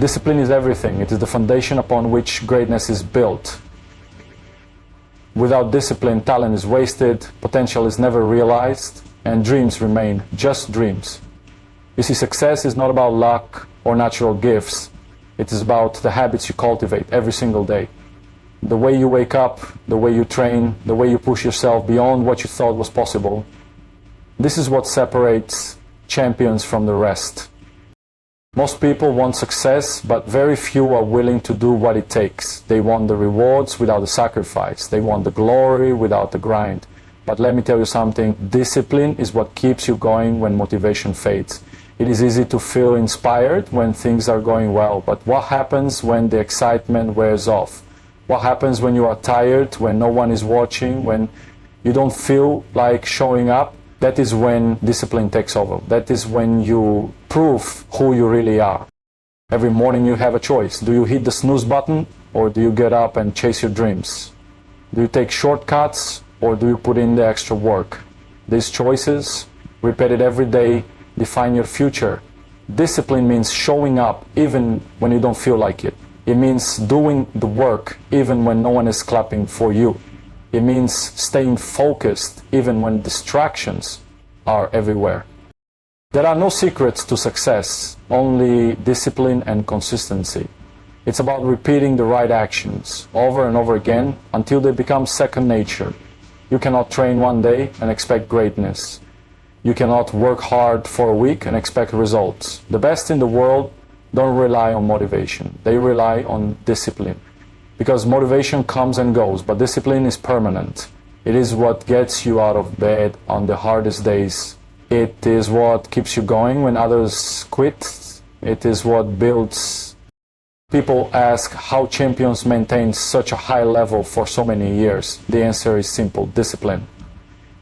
Discipline is everything. It is the foundation upon which greatness is built. Without discipline, talent is wasted, potential is never realized, and dreams remain just dreams. You see, success is not about luck or natural gifts. It is about the habits you cultivate every single day. The way you wake up, the way you train, the way you push yourself beyond what you thought was possible. This is what separates champions from the rest. Most people want success, but very few are willing to do what it takes. They want the rewards without the sacrifice. They want the glory without the grind. But let me tell you something, discipline is what keeps you going when motivation fades. It is easy to feel inspired when things are going well, but what happens when the excitement wears off? What happens when you are tired, when no one is watching, when you don't feel like showing up? That is when discipline takes over. That is when you prove who you really are. Every morning you have a choice. Do you hit the snooze button or do you get up and chase your dreams? Do you take shortcuts or do you put in the extra work? These choices, repeated every day, define your future. Discipline means showing up even when you don't feel like it. It means doing the work even when no one is clapping for you. It means staying focused even when distractions are everywhere. There are no secrets to success, only discipline and consistency. It's about repeating the right actions over and over again until they become second nature. You cannot train one day and expect greatness. You cannot work hard for a week and expect results. The best in the world don't rely on motivation. They rely on discipline. Because motivation comes and goes, but discipline is permanent. It is what gets you out of bed on the hardest days. It is what keeps you going when others quit. It is what builds. People ask how champions maintain such a high level for so many years. The answer is simple: discipline.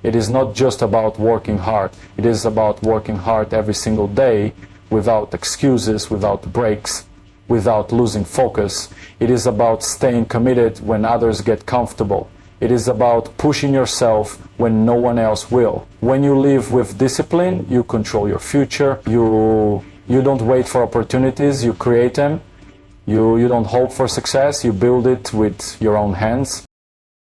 It is not just about working hard. It is about working hard every single day without excuses, without breaks, without losing focus. It is about staying committed when others get comfortable. It is about pushing yourself when no one else will. When you live with discipline, you control your future. You don't wait for opportunities, you create them. You don't hope for success, you build it with your own hands.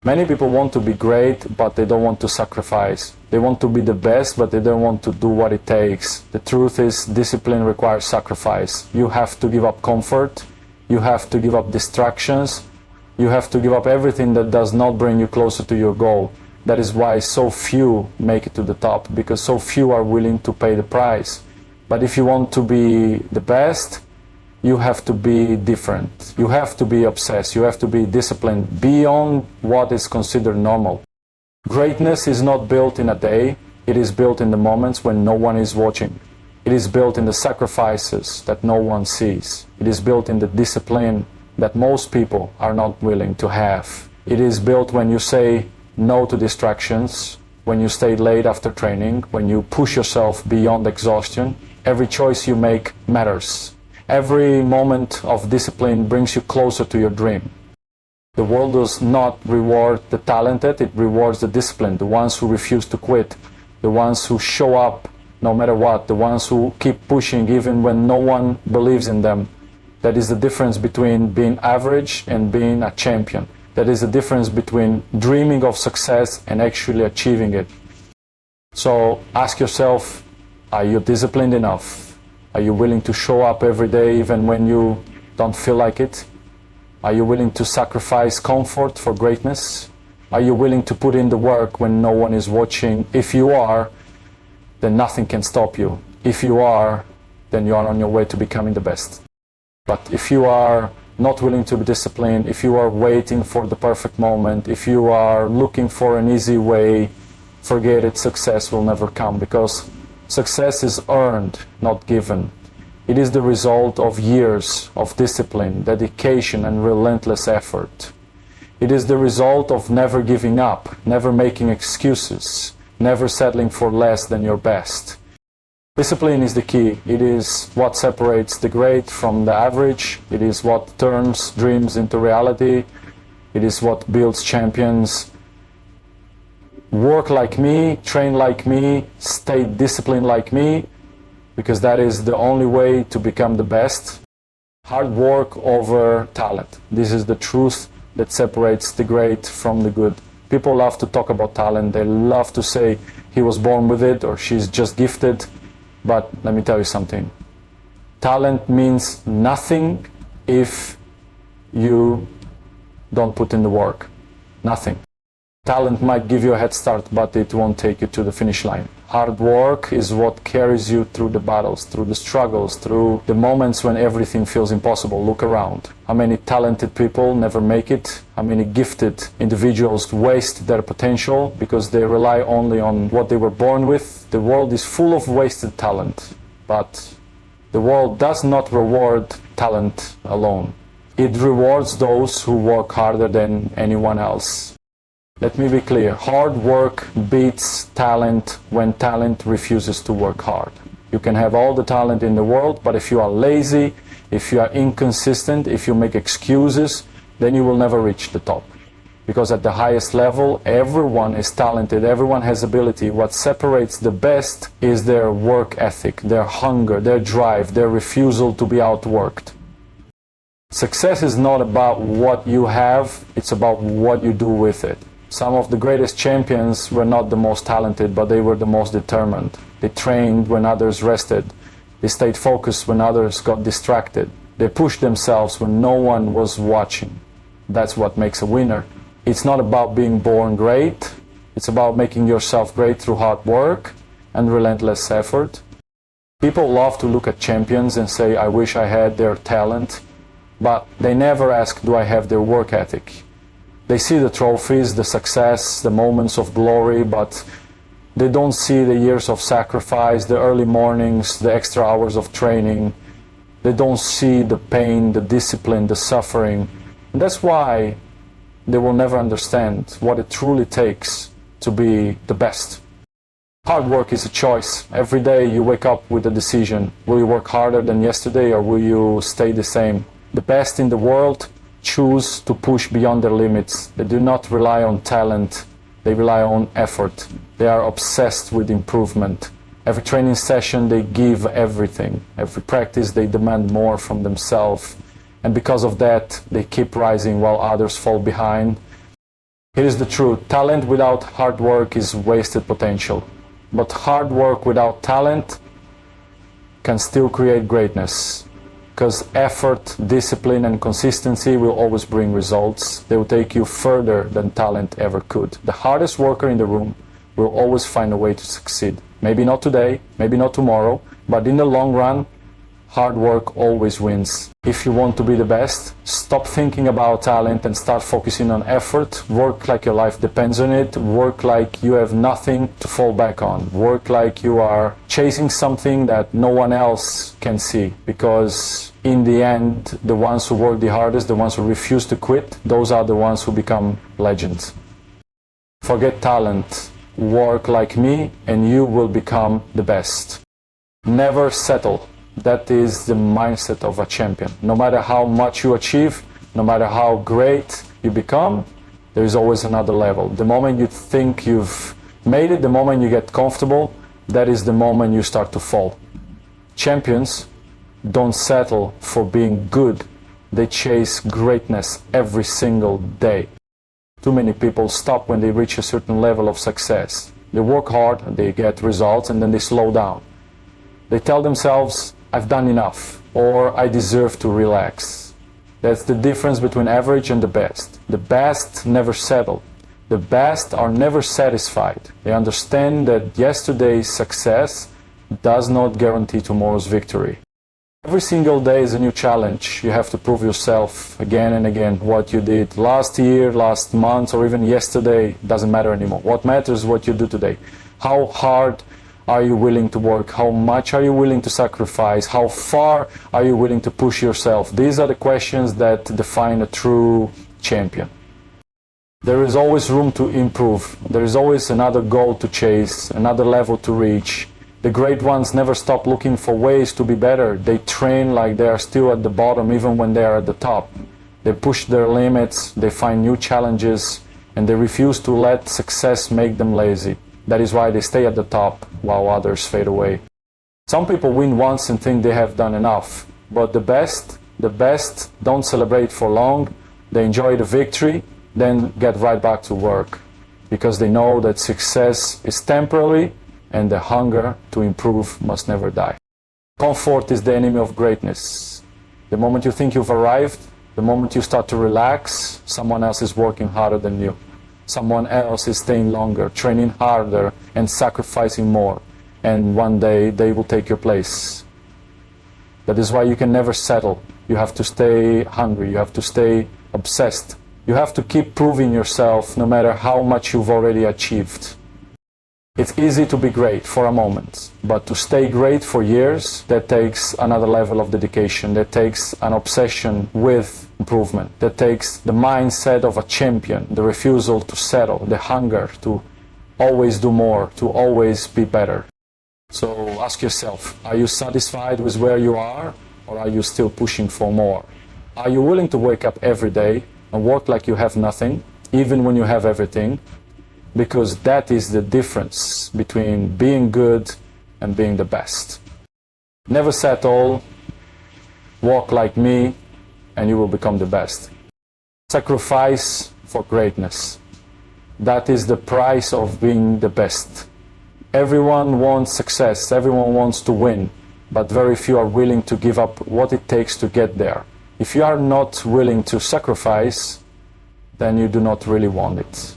Many people want to be great, but they don't want to sacrifice. They want to be the best, but they don't want to do what it takes. The truth is, discipline requires sacrifice. You have to give up comfort. You have to give up distractions. You have to give up everything that does not bring you closer to your goal. That is why so few make it to the top, because so few are willing to pay the price. But if you want to be the best, you have to be different. You have to be obsessed. You have to be disciplined beyond what is considered normal. Greatness is not built in a day. It is built in the moments when no one is watching. It is built in the sacrifices that no one sees. It is built in the discipline that most people are not willing to have. It is built when you say no to distractions, when you stay late after training, when you push yourself beyond exhaustion. Every choice you make matters. Every moment of discipline brings you closer to your dream. The world does not reward the talented, it rewards the disciplined, the ones who refuse to quit, the ones who show up no matter what, the ones who keep pushing even when no one believes in them. That is the difference between being average and being a champion. That is the difference between dreaming of success and actually achieving it. So ask yourself, are you disciplined enough? Are you willing to show up every day even when you don't feel like it? Are you willing to sacrifice comfort for greatness? Are you willing to put in the work when no one is watching? If you are, then nothing can stop you. If you are, then you are on your way to becoming the best. But if you are not willing to be disciplined, if you are waiting for the perfect moment, if you are looking for an easy way, forget it, success will never come, because success is earned, not given. It is the result of years of discipline, dedication, and relentless effort. It is the result of never giving up, never making excuses, never settling for less than your best. Discipline is the key. It is what separates the great from the average. It is what turns dreams into reality. It is what builds champions. Work like me, train like me, stay disciplined like me, because that is the only way to become the best. Hard work over talent. This is the truth that separates the great from the good. People love to talk about talent. They love to say he was born with it or she's just gifted. But let me tell you something. Talent means nothing if you don't put in the work. Nothing. Talent might give you a head start, but it won't take you to the finish line. Hard work is what carries you through the battles, through the struggles, through the moments when everything feels impossible. Look around. How many talented people never make it? How many gifted individuals waste their potential because they rely only on what they were born with? The world is full of wasted talent, but the world does not reward talent alone. It rewards those who work harder than anyone else. Let me be clear, hard work beats talent when talent refuses to work hard. You can have all the talent in the world, but if you are lazy, if you are inconsistent, if you make excuses, then you will never reach the top. Because at the highest level, everyone is talented, everyone has ability. What separates the best is their work ethic, their hunger, their drive, their refusal to be outworked. Success is not about what you have, it's about what you do with it. Some of the greatest champions were not the most talented, but they were the most determined. They trained when others rested. They stayed focused when others got distracted. They pushed themselves when no one was watching. That's what makes a winner. It's not about being born great. It's about making yourself great through hard work and relentless effort. People love to look at champions and say, I wish I had their talent, but they never ask, do I have their work ethic? They see the trophies, the success, the moments of glory, but they don't see the years of sacrifice, the early mornings, the extra hours of training. They don't see the pain, the discipline, the suffering. And that's why they will never understand what it truly takes to be the best. Hard work is a choice. Every day you wake up with a decision. Will you work harder than yesterday or will you stay the same? The best in the world choose to push beyond their limits. They do not rely on talent, they rely on effort. They are obsessed with improvement. Every training session they give everything. Every practice they demand more from themselves. And because of that, they keep rising while others fall behind. Here is the truth. Talent without hard work is wasted potential. But hard work without talent can still create greatness. Because effort, discipline, and consistency will always bring results. They will take you further than talent ever could. The hardest worker in the room will always find a way to succeed. Maybe not today, maybe not tomorrow, but in the long run, hard work always wins. If you want to be the best, stop thinking about talent and start focusing on effort. Work like your life depends on it. Work like you have nothing to fall back on. Work like you are chasing something that no one else can see. Because in the end, the ones who work the hardest, the ones who refuse to quit, those are the ones who become legends. Forget talent. Work like me and you will become the best. Never settle. That is the mindset of a champion. No matter how much you achieve, no matter how great you become, there is always another level. The moment you think you've made it, the moment you get comfortable, that is the moment you start to fall. Champions don't settle for being good. They chase greatness every single day. Too many people stop when they reach a certain level of success. They work hard, they get results, and then they slow down. They tell themselves, I've done enough, or I deserve to relax. That's the difference between average and the best. The best never settle. The best are never satisfied. They understand that yesterday's success does not guarantee tomorrow's victory. Every single day is a new challenge. You have to prove yourself again and again. What you did last year, last month, or even yesterday doesn't matter anymore. What matters is what you do today. How hard are you willing to work? How much are you willing to sacrifice? How far are you willing to push yourself? These are the questions that define a true champion. There is always room to improve. There is always another goal to chase, another level to reach. The great ones never stop looking for ways to be better. They train like they are still at the bottom even when they are at the top. They push their limits, they find new challenges, and they refuse to let success make them lazy. That is why they stay at the top while others fade away. Some people win once and think they have done enough, but the best The best don't celebrate for long. They enjoy the victory, then get right back to work, because they know that success is temporary and the hunger to improve must never die. Comfort is the enemy of greatness. The moment you think you've arrived, the moment you start to relax, someone else is working harder than you. Someone else is staying longer, training harder, and sacrificing more. And one day they will take your place. That is why you can never settle. You have to stay hungry, you have to stay obsessed. You have to keep proving yourself no matter how much you've already achieved. It's easy to be great for a moment, but to stay great for years, that takes another level of dedication, that takes an obsession with improvement, that takes the mindset of a champion, the refusal to settle, the hunger to always do more, to always be better. So ask yourself, are you satisfied with where you are, or are you still pushing for more? Are you willing to wake up every day and work like you have nothing, even when you have everything? Because that is the difference between being good and being the best. Never settle, walk like me, and you will become the best. Sacrifice for greatness. That is the price of being the best. Everyone wants success, everyone wants to win, but very few are willing to give up what it takes to get there. If you are not willing to sacrifice, then you do not really want it.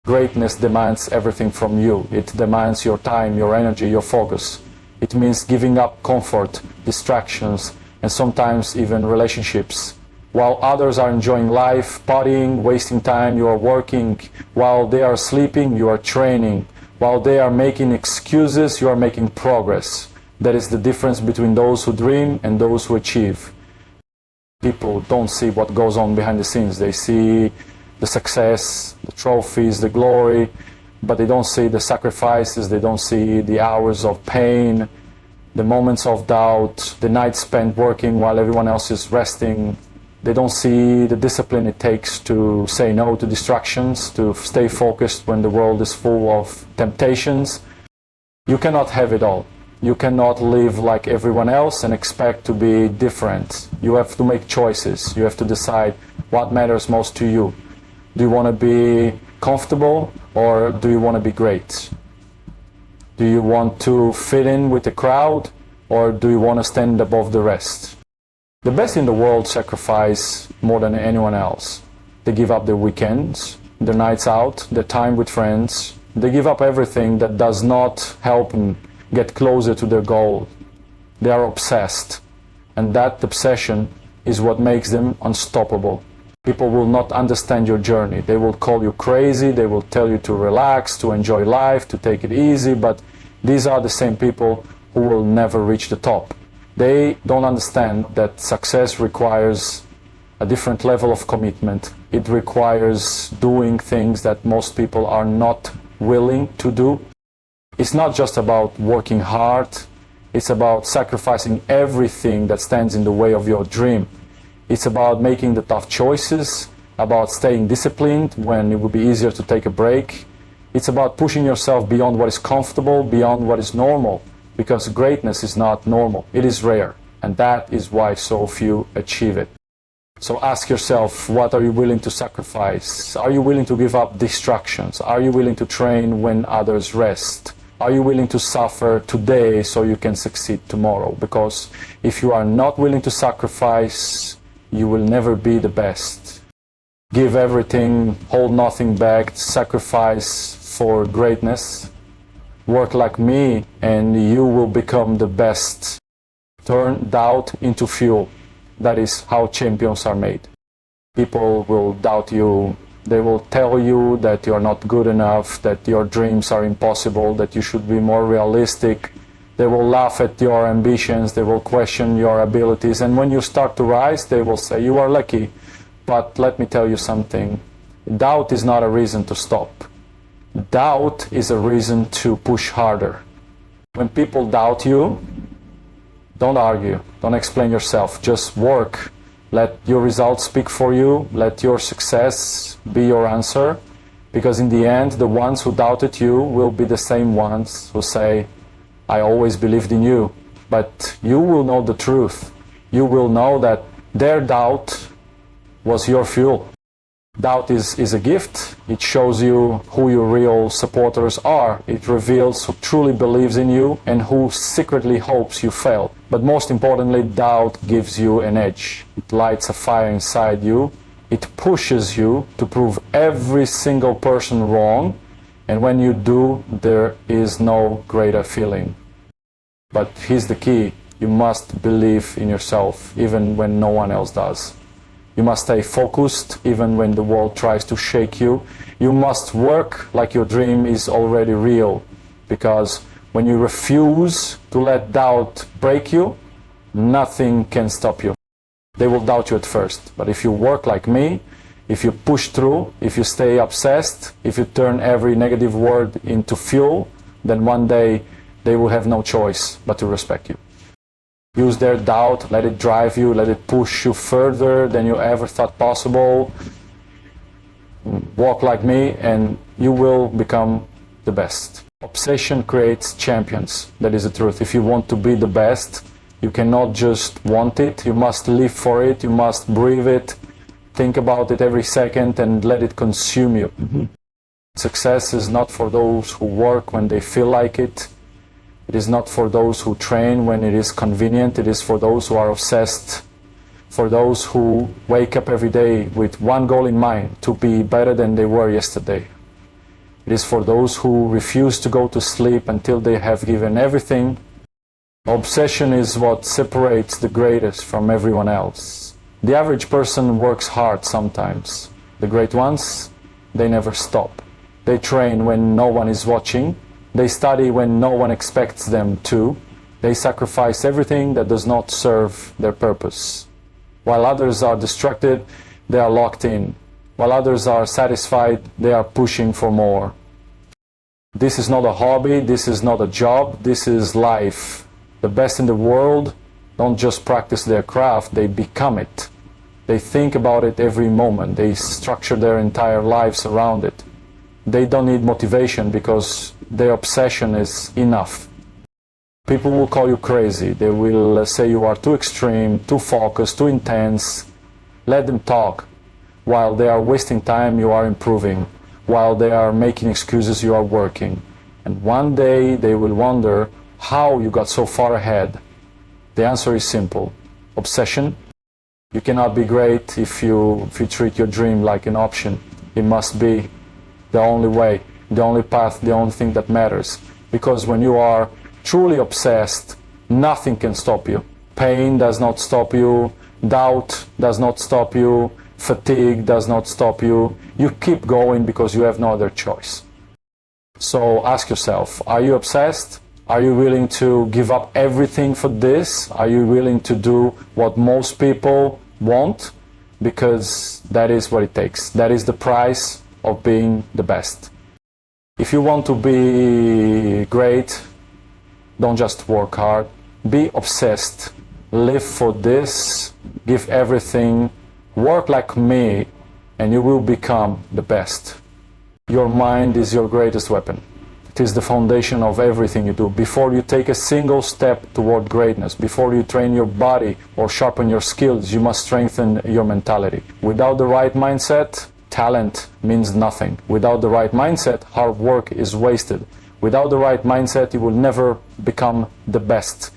Greatness demands everything from you. It demands your time, your energy, your focus. It means giving up comfort, distractions, and sometimes even relationships. While others are enjoying life, partying, wasting time, you are working. While they are sleeping, you are training. While they are making excuses, you are making progress. That is the difference between those who dream and those who achieve. People don't see what goes on behind the scenes. They see the success, the trophies, the glory, but they don't see the sacrifices, they don't see the hours of pain, the moments of doubt, the nights spent working while everyone else is resting. They don't see the discipline it takes to say no to distractions, to stay focused when the world is full of temptations. You cannot have it all. You cannot live like everyone else and expect to be different. You have to make choices. You have to decide what matters most to you. Do you want to be comfortable, or do you want to be great? Do you want to fit in with the crowd, or do you want to stand above the rest? The best in the world sacrifice more than anyone else. They give up their weekends, their nights out, their time with friends. They give up everything that does not help them get closer to their goal. They are obsessed, and that obsession is what makes them unstoppable. People will not understand your journey. They will call you crazy, they will tell you to relax, to enjoy life, to take it easy, but these are the same people who will never reach the top. They don't understand that success requires a different level of commitment. It requires doing things that most people are not willing to do. It's not just about working hard, it's about sacrificing everything that stands in the way of your dream. It's about making the tough choices, about staying disciplined when it would be easier to take a break. It's about pushing yourself beyond what is comfortable, beyond what is normal, because greatness is not normal, it is rare, and that is why so few achieve it. So ask yourself, what are you willing to sacrifice? Are you willing to give up distractions? Are you willing to train when others rest? Are you willing to suffer today so you can succeed tomorrow? Because if you are not willing to sacrifice, you will never be the best. Give everything, hold nothing back, sacrifice for greatness. Work like me and you will become the best. Turn doubt into fuel. That is how champions are made. People will doubt you. They will tell you that you are not good enough, that your dreams are impossible, that you should be more realistic. They will laugh at your ambitions, they will question your abilities, and when you start to rise, they will say, you are lucky. But let me tell you something, doubt is not a reason to stop. Doubt is a reason to push harder. When people doubt you, don't argue, don't explain yourself, just work. Let your results speak for you, let your success be your answer, because in the end, the ones who doubted you will be the same ones who say, I always believed in you. But you will know the truth. You will know that Their doubt was your fuel. Doubt is a gift. It shows you who your real supporters are. It reveals who truly believes in you and who secretly hopes you fail. But most importantly, doubt gives you an edge. It lights a fire inside you. It pushes you to prove every single person wrong. And when you do, there is no greater feeling. But here's the key. You must believe in yourself, even when no one else does. You must stay focused, even when the world tries to shake you. You must work like your dream is already real. Because when you refuse to let doubt break you, nothing can stop you. They will doubt you at first. But if you work like me, if you push through, if you stay obsessed, if you turn every negative word into fuel, then one day they will have no choice but to respect you. Use their doubt, let it drive you, let it push you further than you ever thought possible. Walk like me and you will become the best. Obsession creates champions. That is the truth. If you want to be the best, you cannot just want it. You must live for it. You must breathe it. Think about it every second and let it consume you. Success is not for those who work when they feel like it. It is not for those who train when it is convenient. It is for those who are obsessed. For those who wake up every day with one goal in mind, to be better than they were yesterday. It is for those who refuse to go to sleep until they have given everything. Obsession is what separates the greatest from everyone else. The average person works hard sometimes. The great ones, they never stop. They train when no one is watching. They study when no one expects them to. They sacrifice everything that does not serve their purpose. While others are distracted, they are locked in. While others are satisfied, they are pushing for more. This is not a hobby, this is not a job, this is life. The best in the world don't just practice their craft, they become it. They think about it every moment. They structure their entire lives around it. They don't need motivation because their obsession is enough. People will call you crazy. They will say you are too extreme, too focused, too intense. Let them talk. While they are wasting time, you are improving. While they are making excuses, you are working. And one day they will wonder how you got so far ahead. The answer is simple. Obsession. You cannot be great if you treat your dream like an option. It must be the only way, the only path, the only thing that matters. Because when you are truly obsessed, nothing can stop you. Pain does not stop you. Doubt does not stop you. Fatigue does not stop you. You keep going because you have no other choice. So ask yourself, are you obsessed? Are you willing to give up everything for this? Are you willing to do what most people want? Because that is what it takes. That is the price of being the best. If you want to be great, don't just work hard. Be obsessed. Live for this. Give everything. Work like me, and you will become the best. Your mind is your greatest weapon. It is the foundation of everything you do. Before you take a single step toward greatness, before you train your body or sharpen your skills, you must strengthen your mentality. Without the right mindset, talent means nothing. Without the right mindset, hard work is wasted. Without the right mindset, you will never become the best.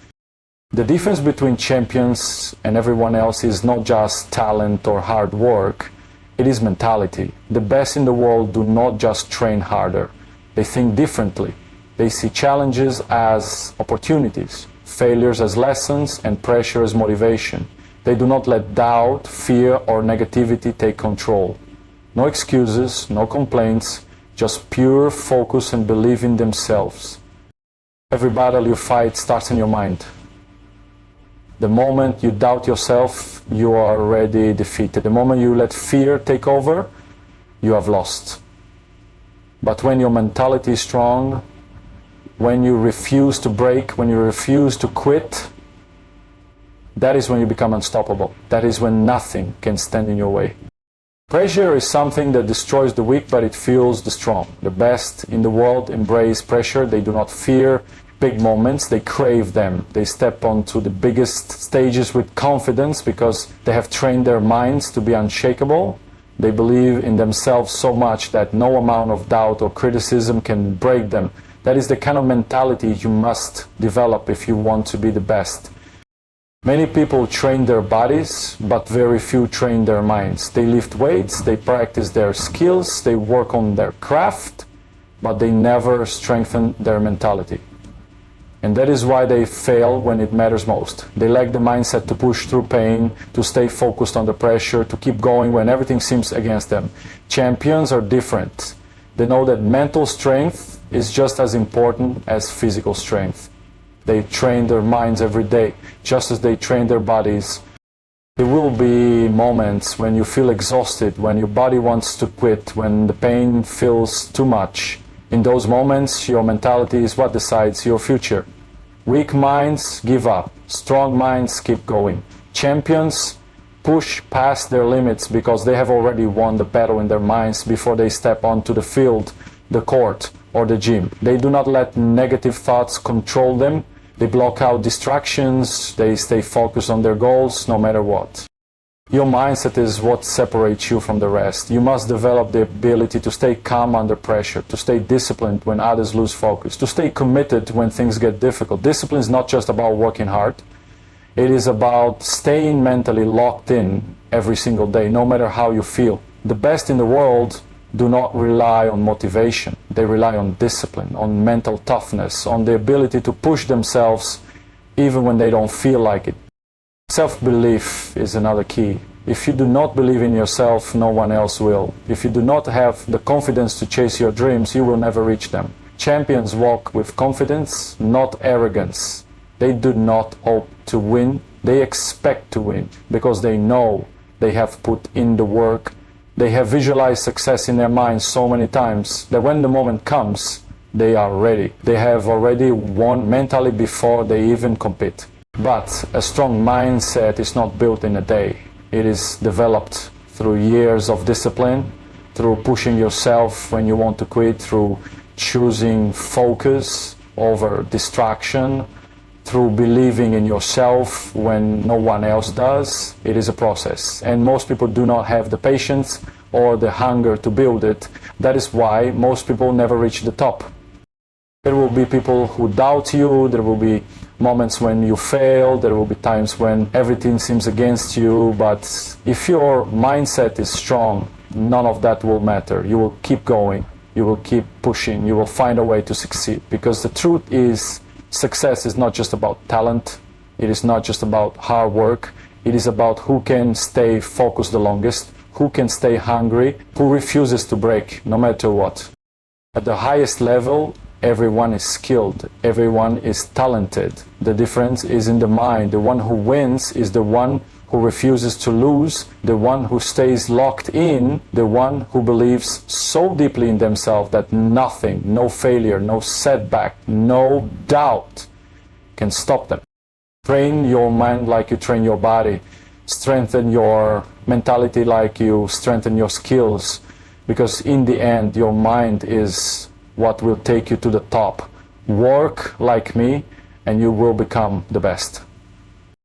The difference between champions and everyone else is not just talent or hard work, it is mentality. The best in the world do not just train harder. They think differently. They see challenges as opportunities, failures as lessons, and pressure as motivation. They do not let doubt, fear, or negativity take control. No excuses, no complaints, just pure focus and belief in themselves. Every battle you fight starts in your mind. The moment you doubt yourself, you are already defeated. The moment you let fear take over, you have lost. But when your mentality is strong, when you refuse to break, when you refuse to quit, that is when you become unstoppable. That is when nothing can stand in your way. Pressure is something that destroys the weak, but it fuels the strong. The best in the world embrace pressure. They do not fear big moments, they crave them. They step onto the biggest stages with confidence because they have trained their minds to be unshakable. They believe in themselves so much that no amount of doubt or criticism can break them. That is the kind of mentality you must develop if you want to be the best. Many people train their bodies, but very few train their minds. They lift weights, they practice their skills, they work on their craft, but they never strengthen their mentality. And that is why they fail when it matters most. They lack the mindset to push through pain, to stay focused under pressure, to keep going when everything seems against them. Champions are different. They know that mental strength is just as important as physical strength. They train their minds every day, just as they train their bodies. There will be moments when you feel exhausted, when your body wants to quit, when the pain feels too much. In those moments, your mentality is what decides your future. Weak minds give up. Strong minds keep going. Champions push past their limits because they have already won the battle in their minds before they step onto the field, the court, or the gym. They do not let negative thoughts control them. They block out distractions. They stay focused on their goals no matter what. Your mindset is what separates you from the rest. You must develop the ability to stay calm under pressure, to stay disciplined when others lose focus, to stay committed when things get difficult. Discipline is not just about working hard. It is about staying mentally locked in every single day, no matter how you feel. The best in the world do not rely on motivation. They rely on discipline, on mental toughness, on the ability to push themselves even when they don't feel like it. Self-belief is another key. If you do not believe in yourself, no one else will. If you do not have the confidence to chase your dreams, you will never reach them. Champions walk with confidence, not arrogance. They do not hope to win. They expect to win because they know they have put in the work. They have visualized success in their minds so many times that when the moment comes, they are ready. They have already won mentally before they even compete. But a strong mindset is not built in a day. It is developed through years of discipline, through pushing yourself when you want to quit, through choosing focus over distraction, through believing in yourself when no one else does. It is a process. And most people do not have the patience or the hunger to build it. That is why most people never reach the top. There will be people who doubt you, there will be moments when you fail, there will be times when everything seems against you, but if your mindset is strong, none of that will matter. You will keep going, you will keep pushing, you will find a way to succeed. Because the truth is, success is not just about talent, it is not just about hard work, it is about who can stay focused the longest, who can stay hungry, who refuses to break no matter what. At the highest level, everyone is skilled, everyone is talented. The difference is in the mind. The one who wins is the one who refuses to lose, the one who stays locked in, the one who believes so deeply in themselves that nothing, no failure, no setback, no doubt can stop them. Train your mind like you train your body. Strengthen your mentality like you strengthen your skills, because in the end your mind is what will take you to the top. Work like me and you will become the best.